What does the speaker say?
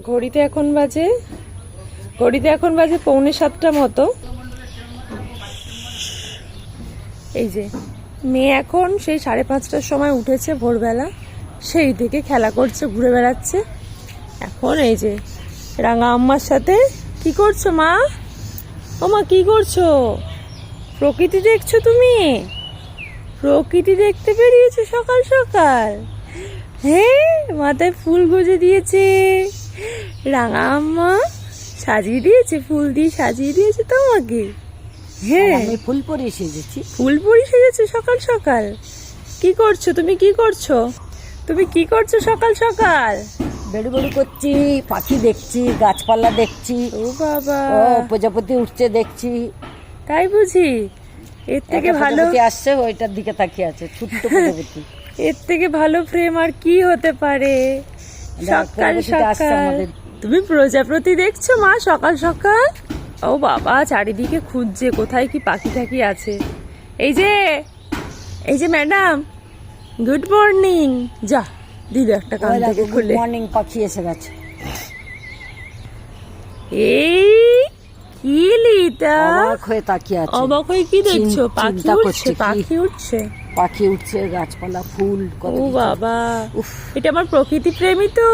ঘড়িতে এখন বাজে 6:45 মতো। এই যে মেয়ে এখন সেই 5:30টার সময় উঠেছে ভোরবেলা, সেই থেকে খেলা করছে, ঘুরে বেড়াচ্ছে। এখন এই যে রাঙা আম্মার সাথে কি করছো মা? ও মা কি করছো? প্রকৃতি দেখছো তুমি? প্রকৃতি দেখতে বেরিয়েছো সকাল সকাল? হ্যাঁ, মাথায় ফুল গুজে দিয়েছে রাঙা আম্মা, সাজিয়ে দিয়েছে, ফুল দিয়ে সাজিয়ে দিয়েছে তোমাকে। হ্যাঁ, আমি ফুলপরি সেজেছি। ফুলপুরি সেজেছো সকাল সকাল? কি করছো তুমি? কি করছো সকাল সকাল? বেড়ু বেড়ু করছি, পাখি দেখছি, গাছপালা দেখছি। ও বাবা, ও প্রজাপতি উঠছে দেখছি। তাই বুঝি? এর থেকে একটা ভালো, প্রজাপতি আসছে, ওইটার দিকে তাকিয়ে আছে, ছোট্ট প্রজাপতি। এর থেকে ভালো প্রেম আর কি হতে পারে? সকাল প্রজাপতিটা আসছে সকাল আমাদের। তুমি প্রজাপতি দেখছো মা সকাল সকাল? ও বাবা, চারিদিকে খুঁজছে কোথায় কি পাখি টাখি আছে। এই যে ম্যাডাম, গুড মর্নিং। যা দিল একটা কান থেকে খুলে। মর্নিং পাখি এসে গেছে। এই কি লিটা? অবাক হয়ে তাকিয়ে আছে। অবাক হয়ে কি দেখছো? পাখি চিন্তা উঠছে, করছে কি? পাখি উঠছে। পাখি উঠছে, গাছপালা, ফুল, কত ও কিছু। বাবা, উফ। এটা আমার প্রকৃতি প্রেমী তো।